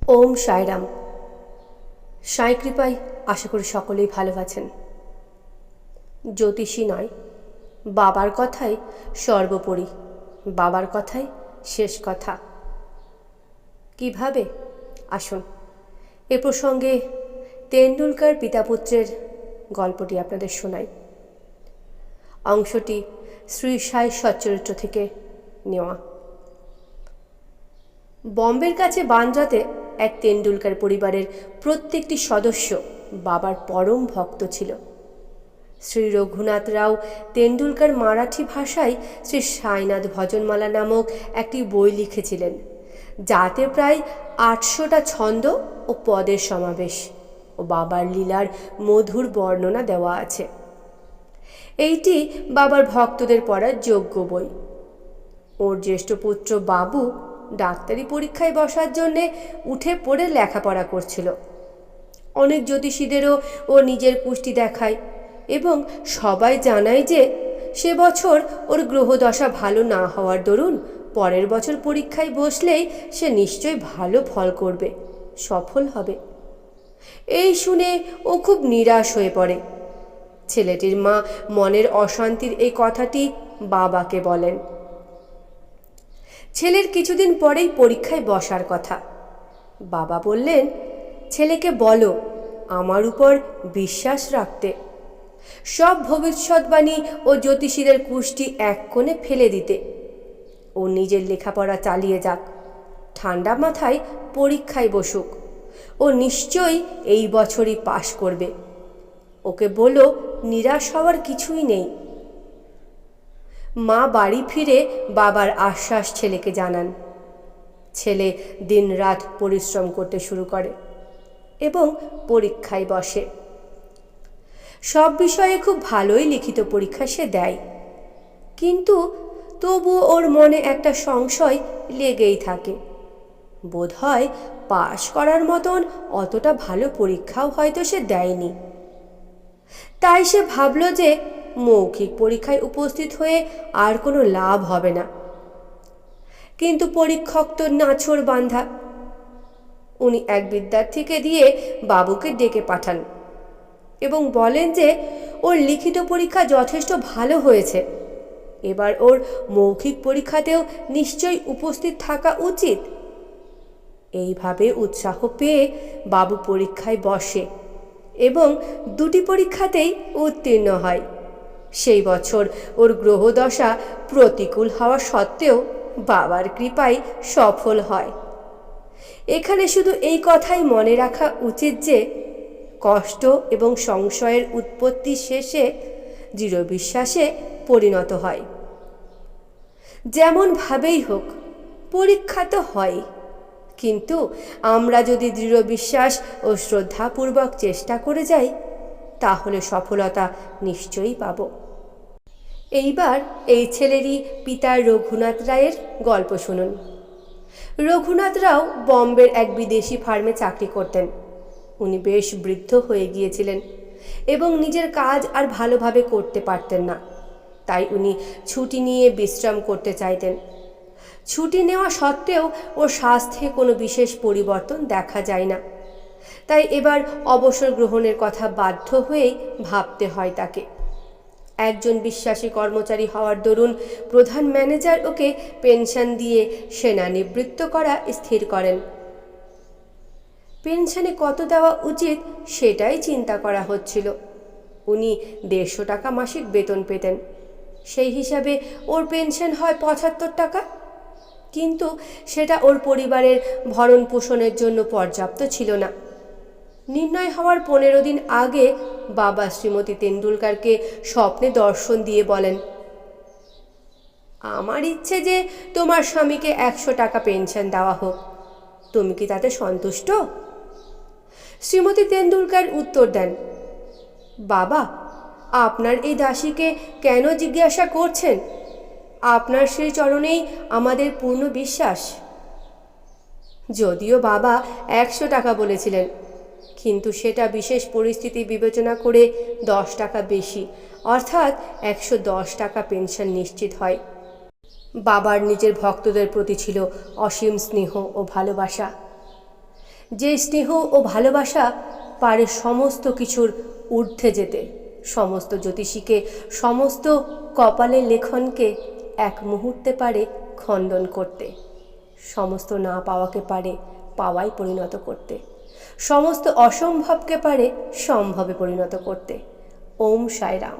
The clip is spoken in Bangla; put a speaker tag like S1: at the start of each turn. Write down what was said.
S1: ওম সাইরাম। সাই কৃপায় আশা করি সকলেই ভালো আছেন। জ্যোতিষী নয়, বাবার কথাই সর্বোপরি, বাবার কথাই শেষ কথা। কিভাবে? আসুন এ প্রসঙ্গে তেন্ডুলকর পিতাপুত্রের গল্পটি আপনাদের শোনাই। অংশটি শ্রী সাই সচ্চরিত্র থেকে নেওয়া। বম্বের কাছে বান্দ্রাতে এক তেন্ডুলকর পরিবারের প্রত্যেকটি সদস্য বাবার পরম ভক্ত ছিল। শ্রী রঘুনাথ রাও তেন্ডুলকর মারাঠি ভাষায় শ্রী সাইনাথ ভজনমালা নামক একটি বই লিখেছিলেন, যাতে প্রায় ৮০০টা ছন্দ ও পদের সমাবেশ ও বাবার লীলার মধুর বর্ণনা দেওয়া আছে। এইটি বাবার ভক্তদের পড়ার যোগ্য বই। ওর জ্যেষ্ঠ পুত্র বাবু ডাক্তারি পরীক্ষায় বসার জন্যে উঠে পড়ে লেখাপড়া করছিল। অনেক জ্যোতিষীদেরও ও নিজের কুষ্টি দেখায় এবং সবাই জানায় যে সে বছর ওর গ্রহদশা ভালো না হওয়ার দরুন পরের বছর পরীক্ষায় বসলেই সে নিশ্চয়ই ভালো ফল করবে, সফল হবে। এই শুনে ও খুব নিরাশ হয়ে পড়ে। ছেলেটির মা মনের অশান্তির এই কথাটি বাবাকে বলেন। ছেলের কিছুদিন পরেই পরীক্ষায় বসার কথা। বাবা বললেন, ছেলেকে বলো আমার উপর বিশ্বাস রাখতে, সব ভবিষ্যৎবাণী ও জ্যোতিষীদের কুষ্টি এক কোণে ফেলে দিতে। ও নিজের লেখাপড়া চালিয়ে যাক, ঠান্ডা মাথায় পরীক্ষায় বসুক, ও নিশ্চয়ই এই বছরই পাশ করবে। ওকে বলো নিরাশ হওয়ার কিছুই নেই। মা বাড়ি ফিরে বাবার আশ্বাস ছেলেকে জানান। ছেলে দিনরাত পরিশ্রম করতে শুরু করে এবং পরীক্ষায় বসে। সব বিষয়ে খুব ভালোই লিখিত পরীক্ষা সে দেয়, কিন্তু তবু ওর মনে একটা সংশয় লেগেই থাকে। বোধহয় পাশ করার মতন অতটা ভালো পরীক্ষাও হয়তো সে দেয়নি। তাই সে ভাবল যে মৌখিক পরীক্ষায় উপস্থিত হয়ে আর কোনো লাভ হবে না। কিন্তু পরীক্ষক তো নাছোড় বান্ধা। উনি এক বিদ্যার্থীকে দিয়ে বাবুকে ডেকে পাঠান এবং বলেন যে ওর লিখিত পরীক্ষা যথেষ্ট ভালো হয়েছে, এবার ওর মৌখিক পরীক্ষাতেও নিশ্চয়ই উপস্থিত থাকা উচিত। এইভাবে উৎসাহ পেয়ে বাবু পরীক্ষায় বসে এবং দুটি পরীক্ষাতেই উত্তীর্ণ হয়। সেই বছর ওর গ্রহদশা প্রতিকূল হওয়া সত্ত্বেও বাবার কৃপায় সফল হয়। এখানে শুধু এই কথাই মনে রাখা উচিত যে কষ্ট এবং সংশয়ের উৎপত্তি শেষে দৃঢ় বিশ্বাসে পরিণত হয়। যেমনভাবেই হোক পরীক্ষা তো হয়, কিন্তু আমরা যদি দৃঢ় বিশ্বাস ও শ্রদ্ধাপূর্বক চেষ্টা করে যাই তাহলে সফলতা নিশ্চয়ই পাব। এইবার এই ছেলেরই পিতা রঘুনাথ রায়ের গল্প শুনুন। রঘুনাথ রাও বম্বের এক বিদেশি ফার্মে চাকরি করতেন। উনি বেশ বৃদ্ধ হয়ে গিয়েছিলেন এবং নিজের কাজ আর ভালোভাবে করতে পারতেন না। তাই উনি ছুটি নিয়ে বিশ্রাম করতে চাইতেন। ছুটি নেওয়া সত্ত্বেও ওর স্বাস্থ্যে কোনো বিশেষ পরিবর্তন দেখা যায় না। তাই এবার অবসর গ্রহণের কথা বাধ্য হয়েই ভাবতে হয় তাকে। একজন বিশ্বাসী কর্মচারী হওয়ার দরুন প্রধান ম্যানেজার ওকে পেনশন দিয়ে সেনানিবৃত্ত করা স্থির করেন। পেনশনে কত দেওয়া উচিত সেটাই চিন্তা করা হচ্ছিল। উনি ১৫০ টাকা মাসিক বেতন পেতেন। সেই হিসাবে ওর পেনশন হয় ৭৫ টাকা, কিন্তু সেটা ওর পরিবারের ভরণ পোষণের জন্য পর্যাপ্ত ছিল না। নির্ণয় হওয়ার ১৫ দিন আগে বাবা শ্রীমতী তেন্ডুলকরকে স্বপ্নে দর্শন দিয়ে বলেন, আমার ইচ্ছে যে তোমার স্বামীকে ১০০ টাকা পেনশন দেওয়া হোক, তুমি কি তাতে সন্তুষ্ট? শ্রীমতী তেন্ডুলকর উত্তর দেন, বাবা, আপনার এই দাসীকে কেন জিজ্ঞাসা করছেন? আপনার সেই চরণেই আমাদের পূর্ণ বিশ্বাস। যদিও বাবা ১০০ টাকা বলেছিলেন, কিন্তু সেটা বিশেষ পরিস্থিতি বিবেচনা করে ১০ টাকা বেশি, অর্থাৎ ১১০ টাকা পেনশন নিশ্চিত হয়। বাবার নিজের ভক্তদের প্রতি ছিল অসীম স্নেহ ও ভালোবাসা। যে স্নেহ ও ভালোবাসা পারে সমস্ত কিছুর ঊর্ধ্বে যেতে, সমস্ত জ্যোতিষীকে, সমস্ত কপালের লেখনকে এক মুহূর্তে পারে খণ্ডন করতে, সমস্ত না পাওয়াকে পারে পাওয়ায় পরিণত করতে, সমস্ত অসম্ভবকে পারে সম্ভবে পরিণত করতে। ওম সাই রাম।